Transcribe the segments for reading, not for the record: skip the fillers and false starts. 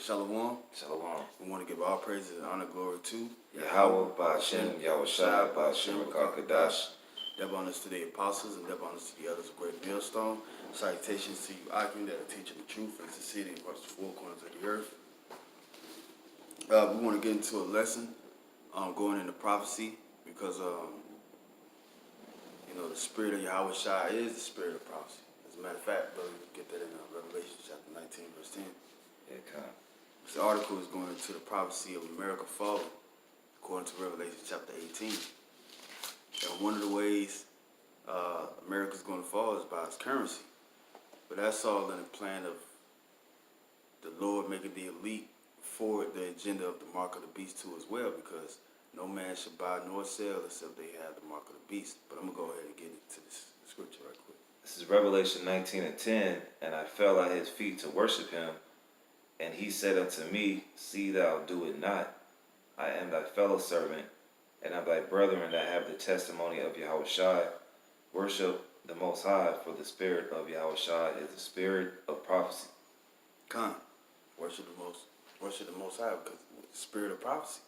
Shalom. Shalom. We want to give all praises and honor, glory to Yahweh, Ba'ashem, Yahushua, Ba'ashem, Rakakadash. Deb honors to the apostles and deb honors to the others of Great Millstone. Salutations to you, Akim, that are teaching the truth and succeeding across the four corners of the earth. We want to get into a lesson going into prophecy because, the spirit of Yahushua is the spirit of prophecy. As a matter of fact, brother, you get that in Revelation chapter 19, verse 10. Yeah, come. This article is going into the prophecy of America falling, according to Revelation chapter 18. And one of the ways America's going to fall is by its currency. But that's all in the plan of the Lord making the elite forward the agenda of the mark of the beast too as well, because no man should buy nor sell except they have the mark of the beast. But I'm going to go ahead and get into this scripture right quick. This is Revelation 19 and 10. And I fell at his feet to worship him. And he said unto me, See thou do it not. I am thy fellow servant, and of thy brethren that have the testimony of Yahushua. Worship the Most High, for the spirit of Yahushua is the spirit of prophecy. Come, worship the Most High, because it's the spirit of prophecy.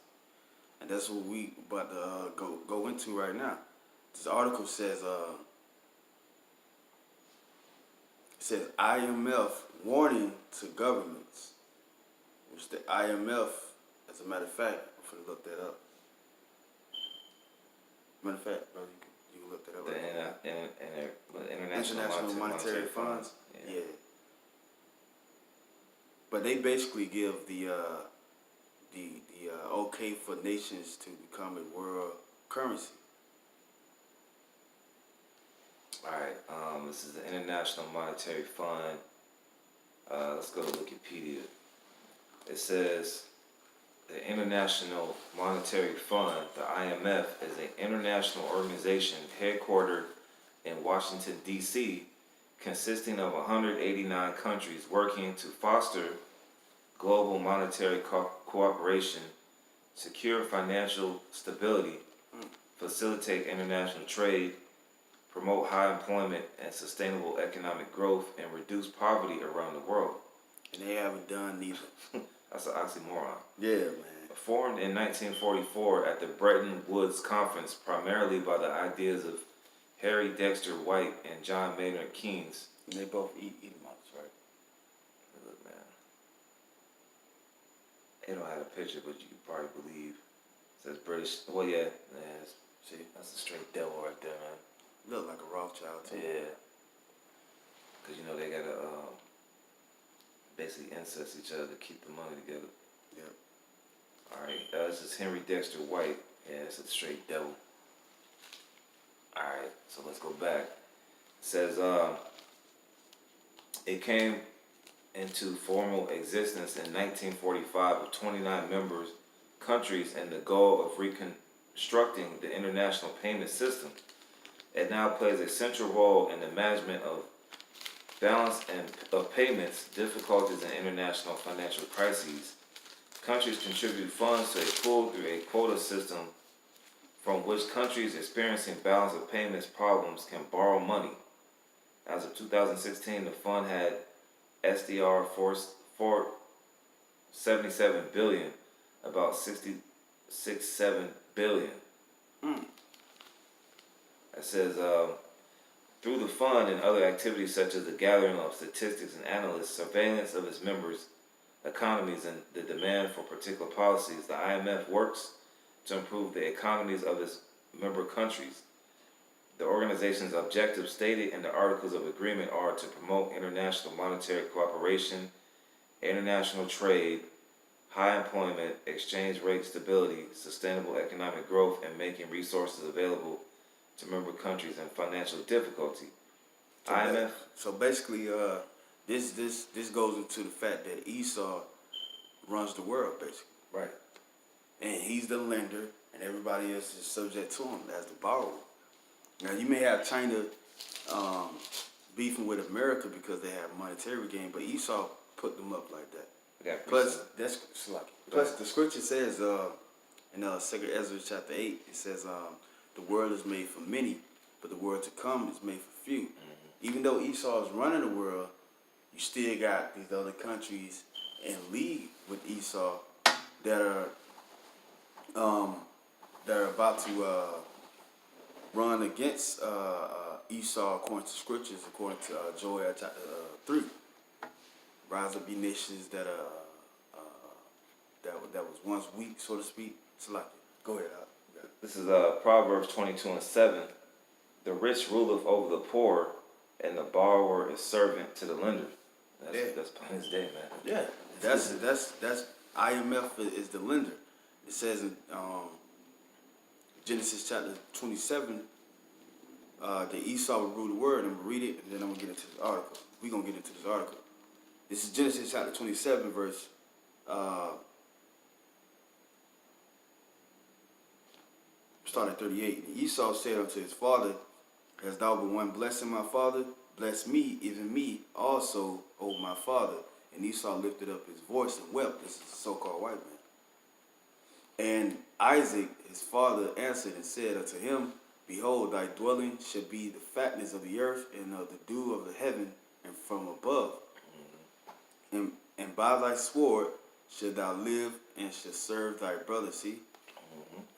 And that's what we about to go into right now. This article says, IMF warning to governments. Which the IMF, as a matter of fact, I'm going to look that up. Matter of fact, bro, you can look that up. The International Monetary Funds. Yeah. But they basically give the okay for nations to become a world currency. Alright, this is the International Monetary Fund. Let's go to Wikipedia. It says the International Monetary Fund, the IMF, is an international organization headquartered in Washington, D.C., consisting of 189 countries working to foster global monetary cooperation, secure financial stability, facilitate international trade, promote high employment and sustainable economic growth, and reduce poverty around the world. And they haven't done neither. That's an oxymoron. Yeah, man. Formed in 1944 at the Bretton Woods Conference, primarily by the ideas of Harry Dexter White and John Maynard Keynes. And they both eat Edomites, right? Look, man. They don't have a picture, but you could probably believe. It says British. Well, yeah. See, that's a straight devil right there, man. Look like a Rothschild, too. Yeah. Because, they got to basically incest each other to keep the money together. Yep. Alright, this is Henry Dexter White. Yeah, it's a straight devil. Alright, so let's go back. It says, it came into formal existence in 1945 with 29 members, countries, and the goal of reconstructing the international payment system. It now plays a central role in the management of balance and of payments, difficulties, and international financial crises. Countries contribute funds to a pool through a quota system from which countries experiencing balance of payments problems can borrow money. As of 2016, the fund had SDR 477 billion, about 66.7 billion. It says, through the fund and other activities such as the gathering of statistics and analysts, surveillance of its members' economies, and the demand for particular policies, the IMF works to improve the economies of its member countries. The organization's objectives stated in the Articles of Agreement are to promote international monetary cooperation, international trade, high employment, exchange rate stability, sustainable economic growth, and making resources available to member countries in financial difficulty. IMF. So basically, this goes into the fact that Esau runs the world, basically. Right. And he's the lender, and everybody else is subject to him as the borrower. Now, you may have China beefing with America because they have monetary gain, but Esau put them up like that. Yeah, Plus, the scripture says in 2 Ezra chapter 8, it says, the world is made for many, but the world to come is made for few. Even though Esau is running the world, you still got these other countries in league with Esau that are about to run against Esau according to scriptures, according to Joel chapter 3. Rise up, ye nations that was once weak, so to speak. Select it. Go ahead. This is Proverbs 22:7. The rich ruleth over the poor, and the borrower is servant to the lender. That's plain as day, man. Yeah, that's IMF is the lender. It says in Genesis chapter 27 that Esau will rule the world. I'm gonna read it, and then I'm gonna get into this article. We're gonna get into this article. This is Genesis chapter 27, verse starting at 38. And Esau said unto his father, Hast thou been one blessing my father? Bless me, even me also, O my father. And Esau lifted up his voice and wept. This is the so-called white man. And Isaac, his father, answered and said unto him, Behold, thy dwelling shall be the fatness of the earth and of the dew of the heaven and from above. And by thy sword shalt thou live and shalt serve thy brother. See?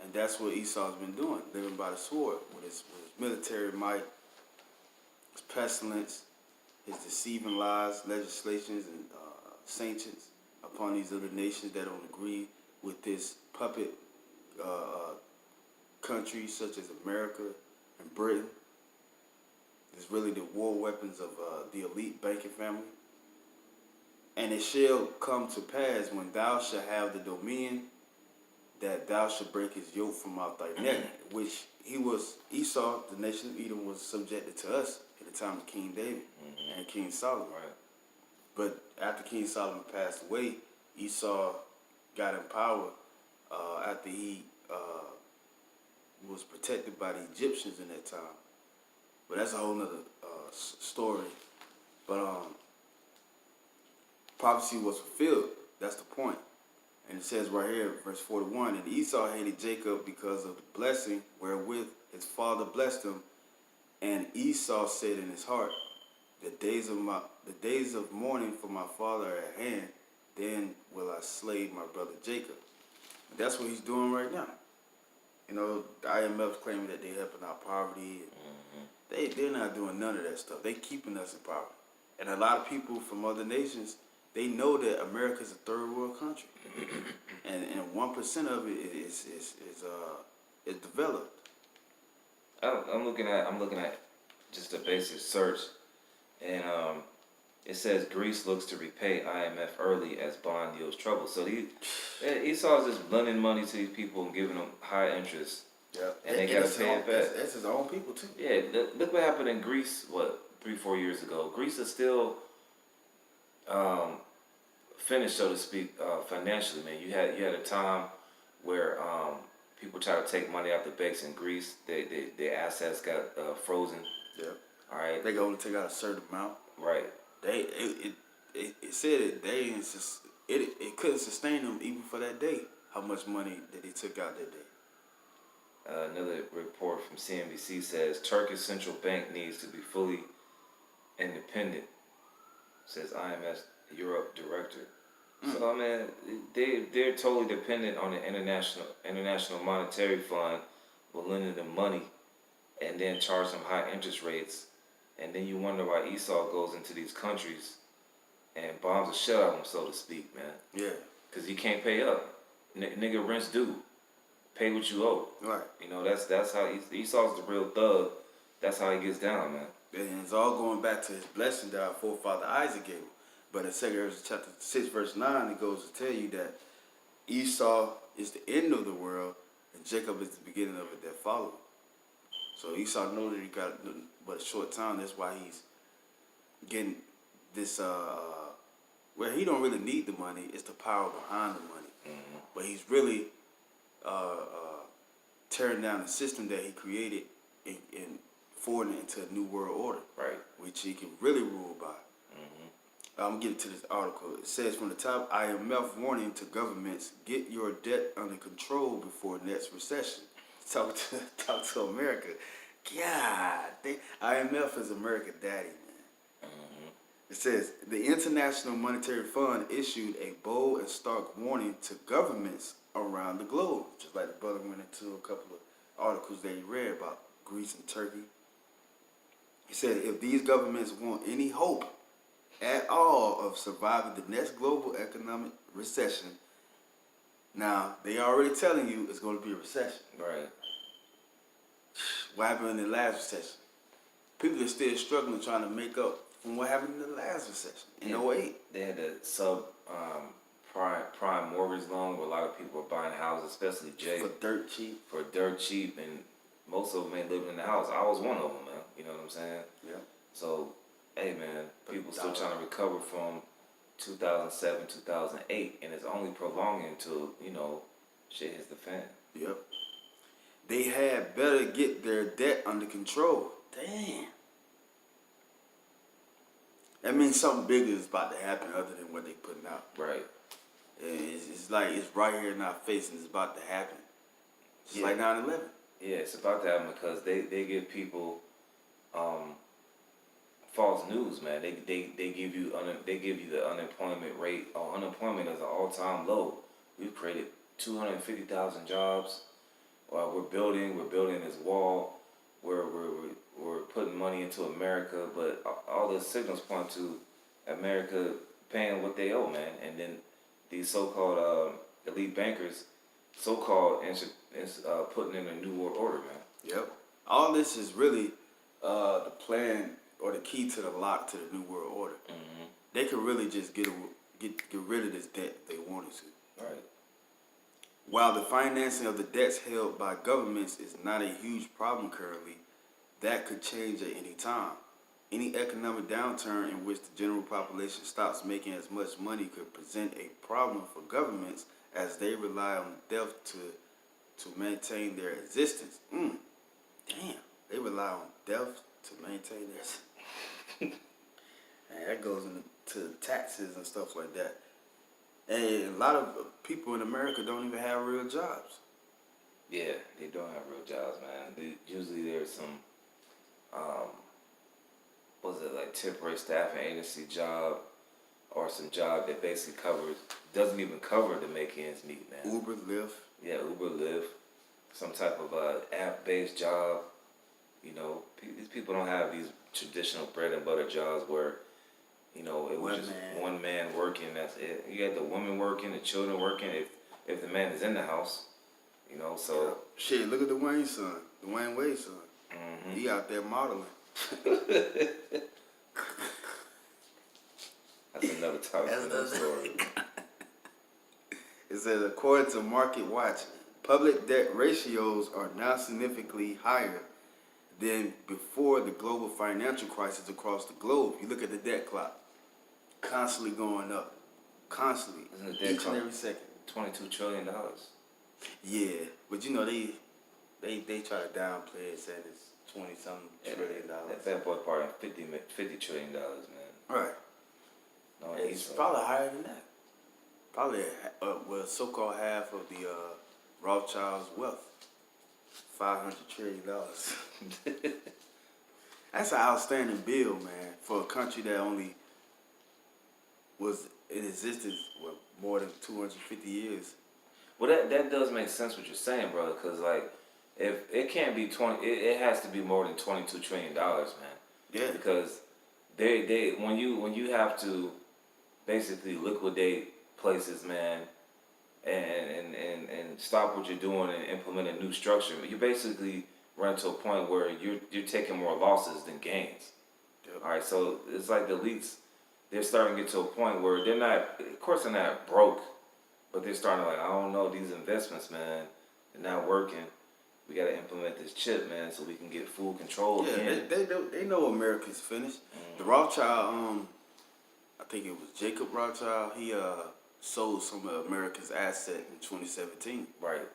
And that's what Esau's been doing, living by the sword with his military might, his pestilence, his deceiving lies, legislations, and sanctions upon these other nations that don't agree with this puppet countries such as America and Britain. It's really the war weapons of the elite banking family. And it shall come to pass when thou shalt have the dominion that thou shalt break his yoke from out thy neck, which Esau, the nation of Edom, was subjected to us at the time of King David and King Solomon. Right. But after King Solomon passed away, Esau got in power after he was protected by the Egyptians in that time. But that's a whole nother story. But prophecy was fulfilled. That's the point. And it says right here, verse 41, And Esau hated Jacob because of the blessing wherewith his father blessed him. And Esau said in his heart, The days of mourning for my father are at hand. Then will I slay my brother Jacob. And that's what he's doing right now. You know, the IMF claiming that they're helping out poverty. They're not doing none of that stuff. They're keeping us in poverty. And a lot of people from other nations, they know that America is a third world country, and 1% of it is developed. I'm looking at just a basic search, and it says Greece looks to repay IMF early as bond yields trouble. So Esau's just lending money to these people and giving them high interest. Yeah, and they gotta pay it back. That's his own people too. Yeah, look what happened in Greece. 3-4 years ago? Greece is still finished, so to speak, financially. Man, you had a time where people try to take money out the banks in Greece. Their assets got frozen. Yeah. All right. They can only take out a certain amount. Right. It said it couldn't sustain them even for that day. How much money that they took out that day? Another report from CNBC says Turkish central bank needs to be fully independent, says IMF Europe director. So I mean, they're totally dependent on the International Monetary Fund for lending them money, and then charge them high interest rates, and then you wonder why Esau goes into these countries and bombs the shit out of them, so to speak, man. Yeah. Because you can't pay up. Nigga, rents due. Pay what you owe. Right. You know, that's how Esau's the real thug. That's how he gets down, man. And it's all going back to his blessing that our forefather Isaac gave him. But in 2 Kings chapter 6, verse 9, it goes to tell you that Esau is the end of the world and Jacob is the beginning of it that follows. So Esau knows that he got but a short time. That's why he's getting this, where he don't really need the money. It's the power behind the money. Mm-hmm. But he's really tearing down the system that he created and forwarding it into a new world order. Right. Which he can really rule by. I'm going to get to this article. It says from the top, IMF warning to governments, get your debt under control before next recession. Talk to America. God, IMF is America daddy, man. It says the International Monetary Fund issued a bold and stark warning to governments around the globe, just like the brother went into a couple of articles that he read about Greece and Turkey. He said if these governments want any hope at all of surviving the next global economic recession, now they already telling you it's going to be a recession. Right. What happened in the last recession? People are still struggling trying to make up from what happened in the last recession in '08. They had the prime mortgage loan where a lot of people were buying houses, especially Jay. For dirt cheap. For dirt cheap, and most of them ain't living in the house. I was one of them, man. You know what I'm saying? Yeah. So, hey, man, people still trying to recover from 2007, 2008, and it's only prolonging until, shit hits the fan. Yep. They had better get their debt under control. Damn. That means something bigger is about to happen other than what they putting out. Right. It's like it's right here in our face and it's about to happen. It's like 9/11. Yeah, it's about to happen because they give people false news, man. They give you the unemployment rate. Unemployment is an all-time low. We've created 250,000 jobs. We're building this wall. We're putting money into America, but all the signals point to America paying what they owe, man. And then these so-called elite bankers, putting in a new world order, man. Yep. All this is really the plan or the key to the lock to the new world order. Mm-hmm. They could really just get rid of this debt if they wanted to. Right. While the financing of the debts held by governments is not a huge problem currently, that could change at any time. Any economic downturn in which the general population stops making as much money could present a problem for governments as they rely on debt to maintain their existence. Damn, they rely on debt to maintain their. Man, that goes into taxes and stuff like that. And a lot of people in America don't even have real jobs. Yeah, they don't have real jobs, man. Usually there's some, temporary staffing agency job or some job that basically doesn't even cover to make ends meet, man. Uber, Lyft. Yeah, Uber, Lyft. Some type of app-based job. These people don't have these traditional bread and butter jobs where, it was just one man working. That's it. You got the woman working, the children working. If the man is in the house, so yeah. Shit, look at Dwayne Wade's son. Mm-hmm. He out there modeling. That's another topic. That's another story. It says, according to Market Watch, public debt ratios are now significantly higher than before the global financial crisis across the globe. You look at the debt clock, constantly going up, constantly, each and every second. $22 trillion. Yeah, but they try to downplay it, saying it's 20-something trillion dollars. That boy part in $50 trillion, man. Right. No, it's probably higher than that. Probably so-called half of the Rothschild's wealth. $500 trillion. That's an outstanding bill, man, for a country that only was in existence more than 250 years. Well, that does make sense what you're saying, brother. Because if it can't be 20, it has to be more than $22 trillion, man. Yeah. Because when you have to basically liquidate places, man, and stop what you're doing and implement a new structure, you basically run to a point where you're taking more losses than gains. Yep. All right, so it's like the elites, they're starting to get to a point where they're not broke, but they're starting to I don't know, these investments, man, they're not working. We got to implement this chip, man, so we can get full control again. They know America's finished. Mm-hmm. The Rothschild, I think it was Jacob Rothschild, he sold some of America's asset in 2017. Right.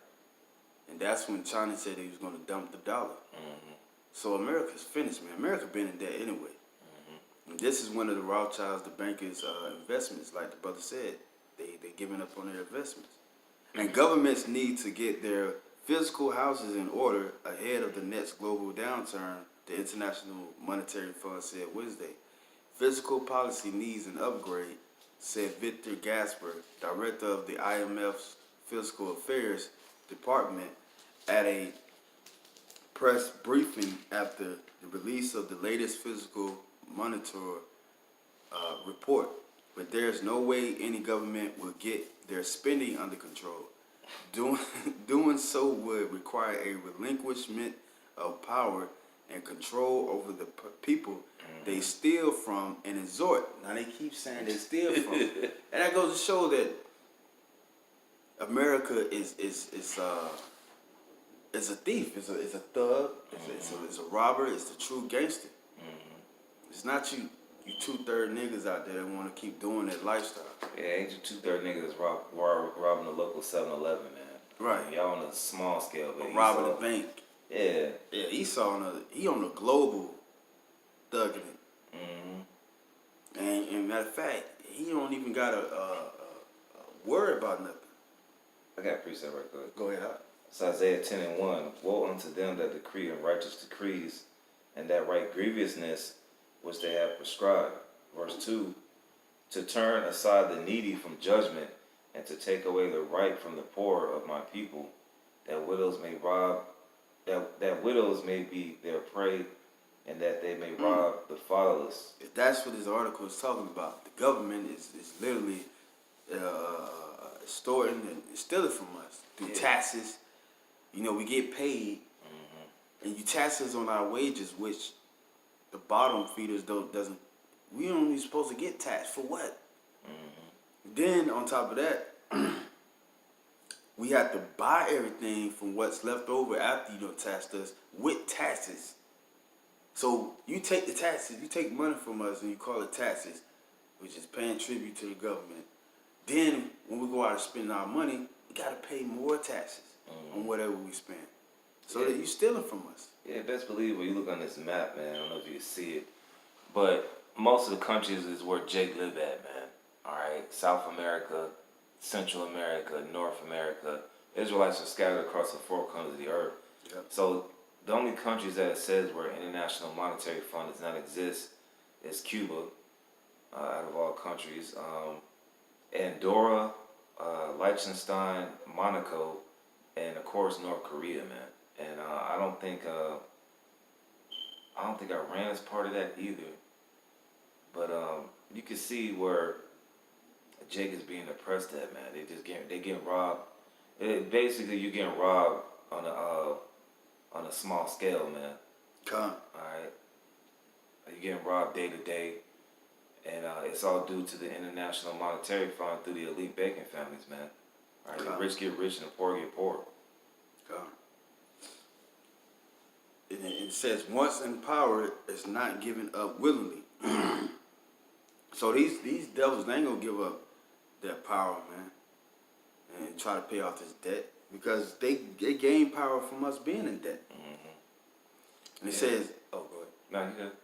And that's when China said he was going to dump the dollar. Mm-hmm. So America's finished, man. America been in debt anyway. Mm-hmm. And this is one of the Rothschilds, the bankers' investments, like the brother said. They giving up on their investments. And governments need to get their physical houses in order ahead of the next global downturn, the International Monetary Fund said Wednesday. Fiscal policy needs an upgrade, said Victor Gasper, director of the IMF's Fiscal Affairs Department, at a press briefing after the release of the latest fiscal monitor report. But there's no way any government will get their spending under control. Doing so would require a relinquishment of power and control over the people they steal from and exhort. Now they keep saying they steal from, and that goes to show that America is a thief. It's a thug. It's a robber. It's the true gangster. It's not you 2/3 niggas out there that want to keep doing that lifestyle. Yeah, ain't you 2/3 niggas that's robbing the local 7-Eleven, man. Right. Y'all on a small scale, but Robbing the bank. Yeah. Yeah, Esau he on the global thugging it. And matter of fact, he don't even got a worry about nothing. I got a precept right quick. Go ahead. It's Isaiah 10:1. Woe unto them that decree unrighteous decrees, and that write grievousness which they have prescribed. Verse 2. To turn aside the needy from judgment, and to take away the right from the poor of my people, that widows may be their prey, and that they may rob the fatherless. If that's what this article is talking about, the government is literally extorting and stealing from us through taxes. You know, we get paid, and you tax us on our wages, which the bottom feeders doesn't. We don't even supposed to get taxed for what? Then on top of that, we have to buy everything from what's left over after you done taxed us with taxes. So you take the taxes, you take money from us and you call it taxes, which is paying tribute to the government. Then when we go out and spend our money, we gotta pay more taxes on whatever we spend. So that you stealing from us. Yeah, best believe when you look on this map, man, I don't know if you can see it, but most of the countries is where Jake live at, man. Alright, South America, Central America, North America. Israelites are scattered across the four corners of the earth. Yep. So the only countries that it says where International Monetary Fund does not exist is Cuba, out of all countries. Andorra, Liechtenstein, Monaco, and of course North Korea, man. And I don't think Iran is part of that either. But you can see where Jake is being oppressed at, man. They getting robbed. Basically, you're getting robbed on a small scale, man. Come. Alright. You're getting robbed day to day. And it's all due to the International Monetary Fund through the elite banking families, man. Alright, the rich get rich and the poor get poor. Come. It says, once in power, is not given up willingly. So these devils, they ain't gonna give up their power, man, and try to pay off this debt, because they gain power from us being in debt. And it says, oh, go ahead. No, you good.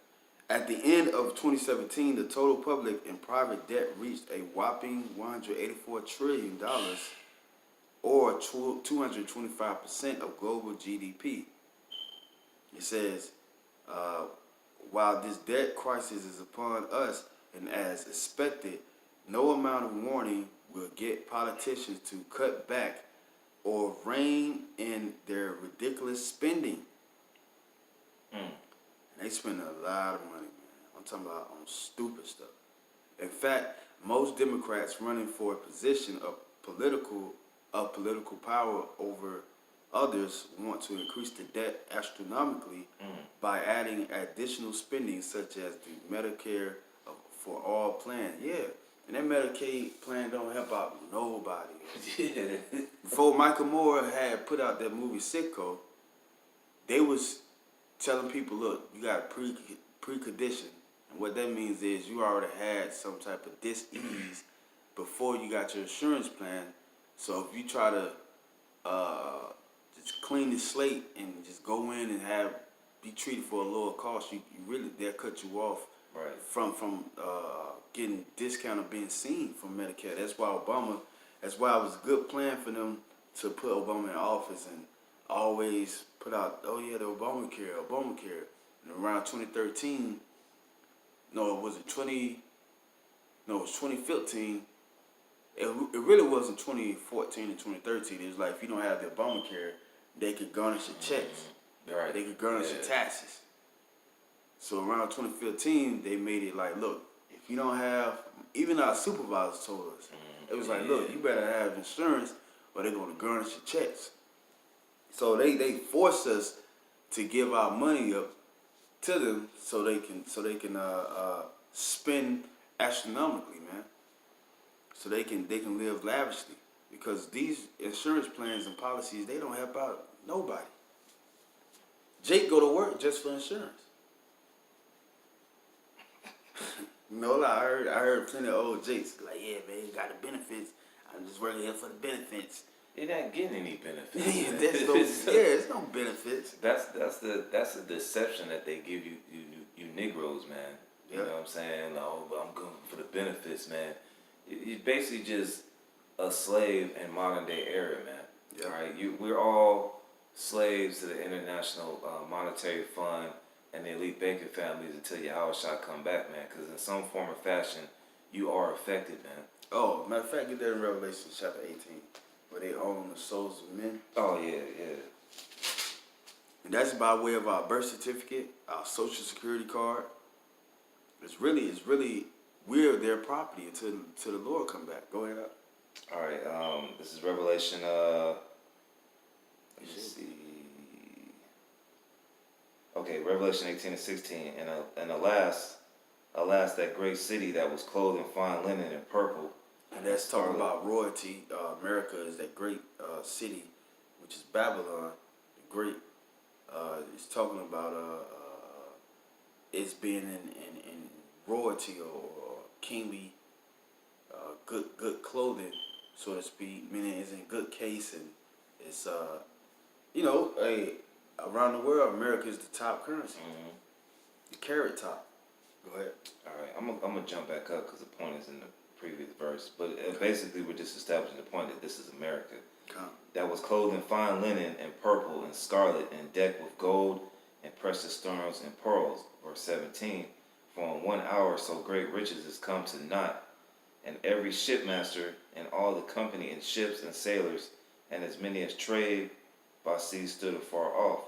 At the end of 2017, the total public and private debt reached a whopping $184 trillion, or 225% of global GDP. It says, while this debt crisis is upon us, and as expected, no amount of warning will get politicians to cut back or rein in their ridiculous spending. And they spend a lot of money, man. I'm talking about on stupid stuff. In fact, most Democrats running for a position of political power over others want to increase the debt astronomically by adding additional spending, such as the Medicare for all plan. Yeah, and that Medicaid plan don't help out nobody. Before Michael Moore had put out that movie Sicko, they was telling people, look, you got a precondition. And what that means is you already had some type of dis-ease before you got your insurance plan. So if you try to just clean the slate and just go in and be treated for a lower cost, you really, they'll cut you off from getting discount of being seen from Medicare. That's why it was a good plan for them to put Obama in office and always put out, oh yeah, the Obamacare. And around 2013, no, it wasn't 20. No, it was 2015. It really wasn't 2014 and 2013. It was like if you don't have the Obamacare, they could garnish your checks. Right. They could garnish your taxes. So around 2015, they made it like, look, if you don't have, even our supervisors told us, it was like, look, you better have insurance or they're going to garnish your checks. So they forced us to give our money up to them so they can spend astronomically, man. So they can live lavishly, because these insurance plans and policies, they don't help out nobody. Jake go to work just for insurance. No lie, I heard plenty of old Jakes like, yeah, man, you got the benefits. I'm just working here for the benefits. You're not getting any benefits. There's no benefits. That's the deception that they give you Negroes, man. You know what I'm saying? Oh, but I'm going for the benefits, man. You're basically just a slave in modern day era, man. Yep. Right? We're all slaves to the International Monetary Fund and the elite banking families until your shot come back, man. Because in some form or fashion, you are affected, man. Oh, matter of fact, get that in Revelation chapter 18, where they own the souls of men. Oh yeah. And that's by way of our birth certificate, our social security card. It's really we're their property until the Lord come back. Go ahead. All right. This is Revelation. Let me see. Okay, Revelation 18:16. And alas, that great city that was clothed in fine linen and purple. And that's talking about royalty. America is that great city, which is Babylon, the great. It's talking about it's being in royalty or kingly, good clothing, so to speak. Meaning it's in good case, and it's around the world, America is the top currency, the carrot top. Go ahead. All right, I'm gonna jump back up because the point is in the previous verse, but basically we're just establishing the point that this is America. That was clothed in fine linen and purple and scarlet and decked with gold and precious stones and pearls. Verse 17, for in 1 hour so great riches is come to naught, and every shipmaster and all the company and ships and sailors and as many as trade by sea stood afar off.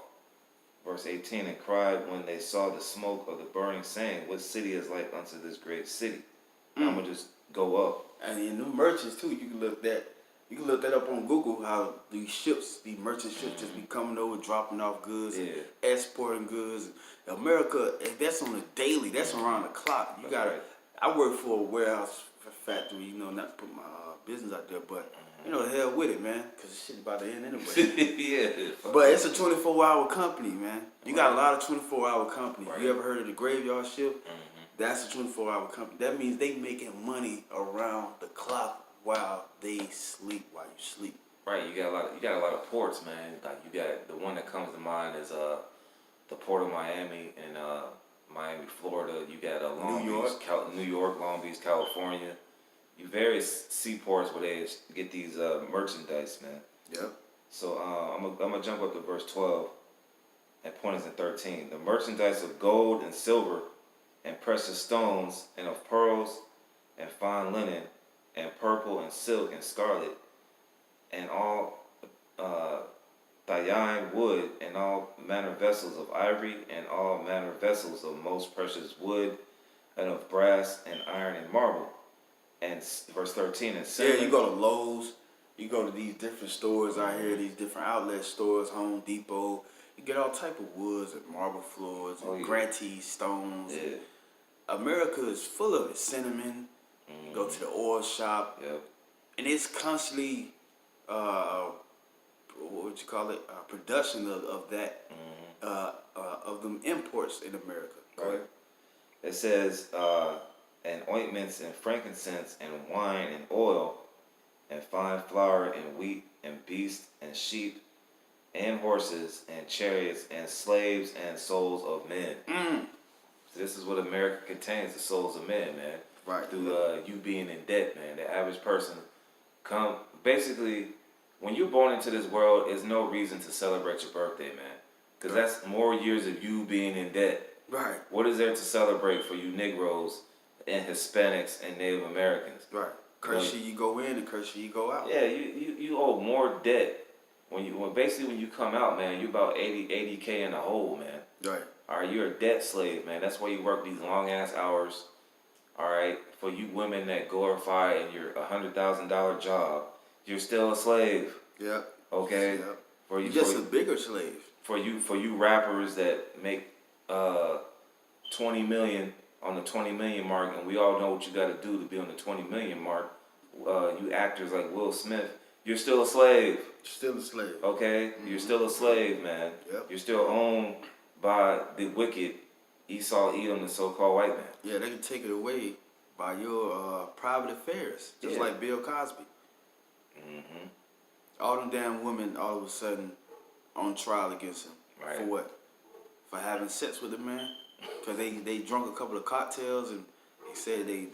Verse 18, and cried when they saw the smoke of the burning, saying, what city is like unto this great city? I'm gonna just go up. And in the merchants too, you can look that up on Google, how these merchant ships just be coming over, dropping off goods, exporting goods. America, that's on a daily, that's around the clock. You gotta. I work for a warehouse factory, not to put my business out there, but the hell with it, man, because this shit about to end anyway. But it's a 24-hour company, man. You got a lot of 24-hour companies. You ever heard of the graveyard shift? That's a 24-hour company. That means they making money around the clock while they sleep, while you sleep. Right, you got a lot of ports, man. Like you got the one that comes to mind is the port of Miami and Miami, Florida. You got New York, Long Beach, California. You various seaports where they get these merchandise, man. Yep. So I'm gonna jump up to verse 12, and point is in 13. The merchandise of gold and silver, and precious stones, and of pearls, and fine linen, and purple and silk and scarlet, and all Thyine wood, and all manner vessels of ivory, and all manner vessels of most precious wood, and of brass and iron and marble. And verse 13, and you go to Lowe's, you go to these different stores out here, these different outlet stores, Home Depot. You get all type of woods and marble floors and granite stones. Yeah. America is full of it. Cinnamon. You go to the oil shop, and it's constantly, production of that, of them imports in America. Right. It says, and ointments and frankincense and wine and oil and fine flour and wheat and beasts and sheep and horses and chariots and slaves and souls of men. So this is what America contains, the souls of men, man. Right. Through you being in debt, man. The average person basically, when you're born into this world, there's no reason to celebrate your birthday, man. Because that's more years of you being in debt. Right. What is there to celebrate for you Negroes and Hispanics and Native Americans? Right. Curse you go in and curse you go out. Yeah, you owe more debt when you come out, man. You about 80K in the hole, man. Right. All right, you're a debt slave, man. That's why you work these long ass hours. All right, for you women that glorify in your $100,000 job, you're still a slave. Yep. Okay. Yep. For you, you're just a bigger slave. For you rappers that make 20 million on the 20 million mark, and we all know what you got to do to be on the 20 million mark. You actors like Will Smith, you're still a slave. Still a slave. Okay, you're still a slave, man. Yep. You're still owned by the wicked Esau Edom, the so-called white man. Yeah, they can take it away by your private affairs, just like Bill Cosby. Mm-hmm. All them damn women, all of a sudden, on trial against him. Right. For what? For having sex with a man? Because they drunk a couple of cocktails and he said they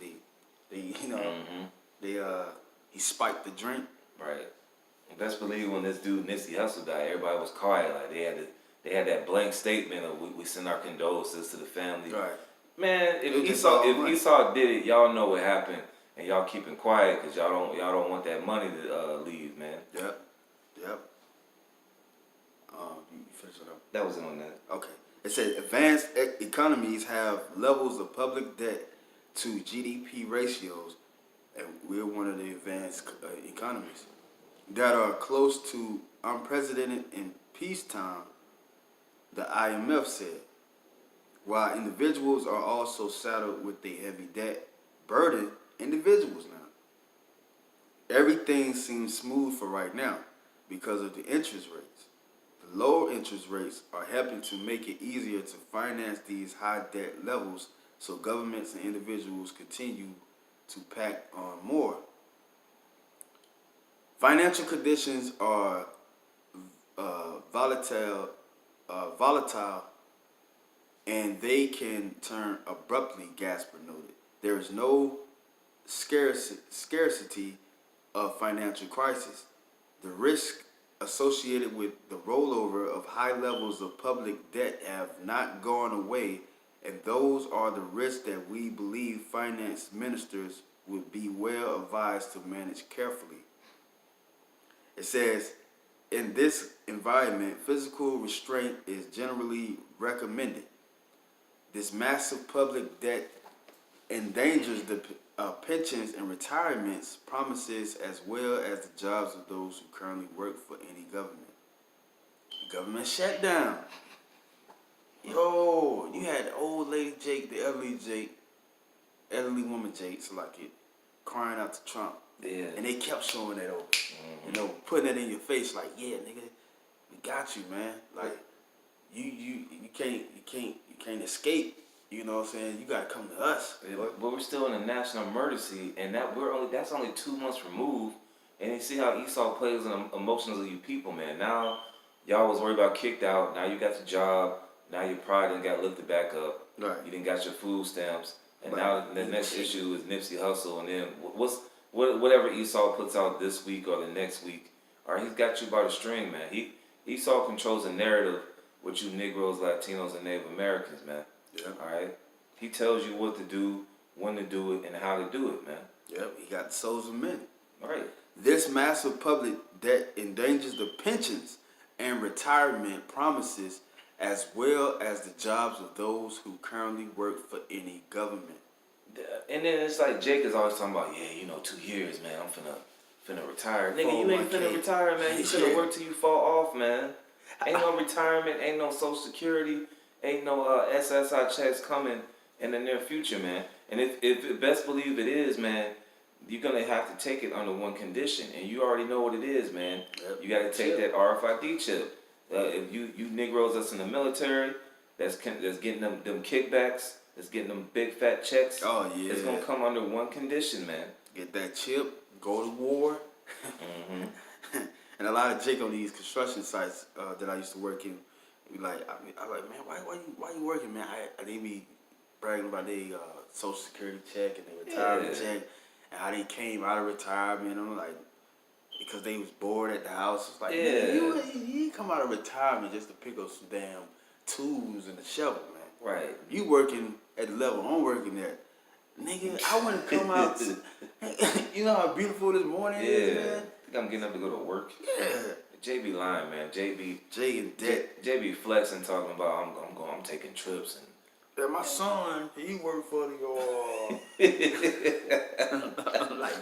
you know, he spiked the drink. Right. Best believe when this dude Nipsey Hussle died, everybody was quiet. Like they had that blank statement of we send our condolences to the family. Right. Man, if Esau did it, y'all know what happened, and y'all keeping quiet because y'all don't want that money to leave, man. Yep. You finish it up. That was it on that. Okay. It said advanced economies have levels of public debt to GDP ratios, and we're one of the advanced economies that are close to unprecedented in peacetime, the IMF said. While individuals are also saddled with a heavy debt burden, individuals now. Everything seems smooth for right now because of the interest rates. The low interest rates are helping to make it easier to finance these high debt levels so governments and individuals continue to pack on more. Financial conditions are volatile, and they can turn abruptly, Gasper noted. There is no scarcity of financial crisis. The risk associated with the rollover of high levels of public debt have not gone away, and those are the risks that we believe finance ministers would be well advised to manage carefully. It says, in this environment, physical restraint is generally recommended. This massive public debt endangers the pensions and retirements promises as well as the jobs of those who currently work for any government. The government shut down. Yo, you had the old lady Jake, the elderly woman Jake, so like it, crying out to Trump. Yeah. And they kept showing that over. You know, putting it in your face like, yeah, nigga, we got you, man. Like, you can't escape. You know what I'm saying? You gotta come to us. But we're still in a national emergency, and that's only 2 months removed. And you see how Esau plays on the emotions of you people, man. Now y'all was worried about kicked out. Now you got the job. Now your pride done got lifted back up. Right. You didn't got your food stamps, and Right. now the next issue is Nipsey Hussle, and then whatever Esau puts out this week or the next week. All right, he's got you by the string, man. Esau controls the narrative with you Negroes, Latinos, and Native Americans, man. Yeah. All right. He tells you what to do, when to do it, and how to do it, man. Yep, he got the souls of men. All right. This massive public debt endangers the pensions and retirement promises as well as the jobs of those who currently work for any government. And then it's like Jake is always talking about, 2 years, man. I'm finna retire. Nigga, you ain't finna retire, man. You finna work till you fall off, man. Ain't no retirement, ain't no Social Security, ain't no SSI checks coming in the near future, man. And if best believe it is, man, you're gonna have to take it under one condition, and you already know what it is, man. Yep. You got to take that RFID chip. If you Negroes that's in the military, that's getting them kickbacks, that's getting them big fat checks. Oh yeah. It's gonna come under one condition, man. Get that chip, go to war. Mm-hmm. And a lot of Jake on these construction sites that I used to work in, I'm like, man, why you working, man? They be bragging about their Social Security check and their retirement check, and how they came out of retirement. I'm like, because they was bored at the house. It's like, man, you come out of retirement just to pick up some damn tools and a shovel, man. Right. You working at the level I'm working at. Nigga, I want to come out to, you know how beautiful this morning is, man? I think I'm getting up to go to work. Yeah. JB lying, man. Jay and debt. JB flexing, talking about I'm taking trips and. Yeah, my son, he worked for the like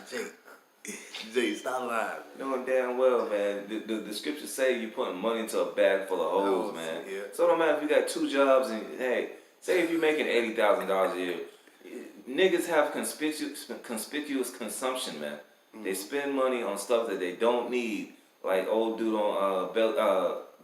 Jay, stop lying. Knowing damn well, man. The scriptures say you putting money into a bag full of holes, man. Yeah. So it don't matter if you got 2 jobs and hey, say if you're making $80,000 a year, niggas have conspicuous consumption, man. They spend money on stuff that they don't need, like old dude on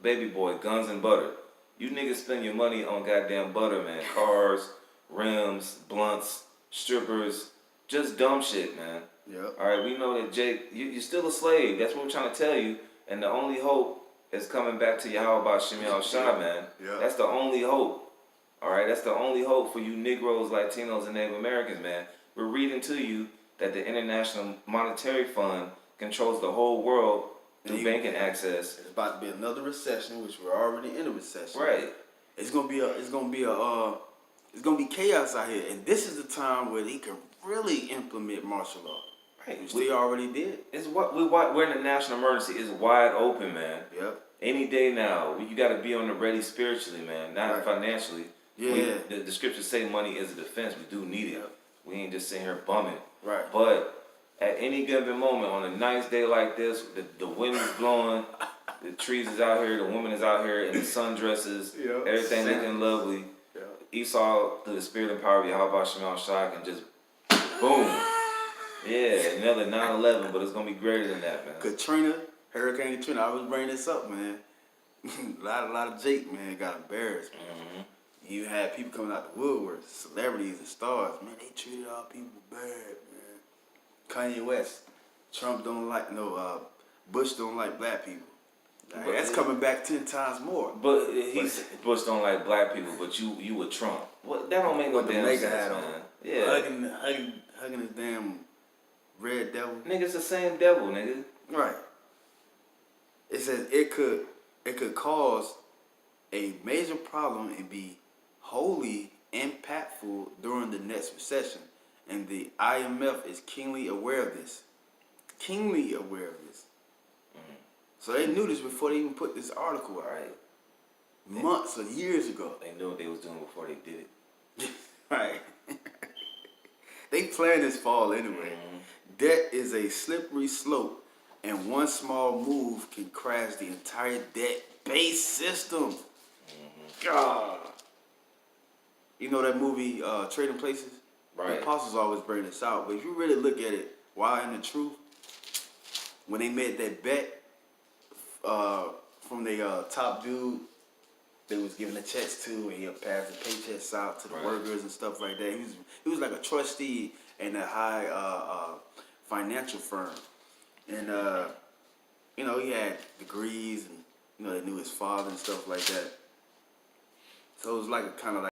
Baby Boy, Guns and Butter. You niggas spend your money on goddamn butter, man. Cars, rims, blunts, strippers, just dumb shit, man. Yep. All right, we know that Jake, you're still a slave. That's what we're trying to tell you. And the only hope is coming back to Yahweh Shemiel Shah, man. Yep. That's the only hope. All right, that's the only hope for you Negroes, Latinos, and Native Americans, man. We're reading to you that the International Monetary Fund controls the whole world through banking access. It's about to be another recession, which we're already in a recession. Right. It's gonna be chaos out here, and this is the time where they can really implement martial law. Right. Which they already did. It's we're in a national emergency. It's wide open, man. Yep. Any day now, you got to be on the ready spiritually, man, not financially. Yeah. The scriptures say money is a defense. We do need it. Yep. We ain't just sitting here bumming. Right. But at any given moment, on a nice day like this, the wind is blowing, the trees is out here, the woman is out here in the sundresses, everything looking lovely. Yep. Esau, through the spirit and power of Yahweh Shemiel Shah, can just boom. Yeah, another 9/11, but it's gonna be greater than that, man. Hurricane Katrina. I was bringing this up, man. a lot of Jake, man, got embarrassed, man. Mm-hmm. You had people coming out the woodwork, celebrities and stars, man. They treated our people bad, man. Kanye West, Trump don't like Bush don't like black people. Like, that's coming back 10 times more. But Bush don't like black people, but you with Trump. What that don't make no damn sense, man. On. Yeah, hugging his damn red devil. Nigga, it's the same devil, nigga. Right. It says it could cause a major problem and be wholly impactful during the next recession, and the IMF is keenly aware of this. So they knew this before they even put this article out. Right. Months or years ago. They knew what they was doing before they did it. Right. They planned this fall anyway. Debt is a slippery slope, and one small move can crash the entire debt-based system. God. You know that movie, Trading Places? Right. The apostles always bring this out, but if you really look at it, Why in the Truth, when they made that bet from the top dude they was giving the checks to, and he'll pass the paychecks out to the workers and stuff like that. He was like a trustee in a high financial firm, and you know, he had degrees, and you know, they knew his father and stuff like that. So it was like a kind of like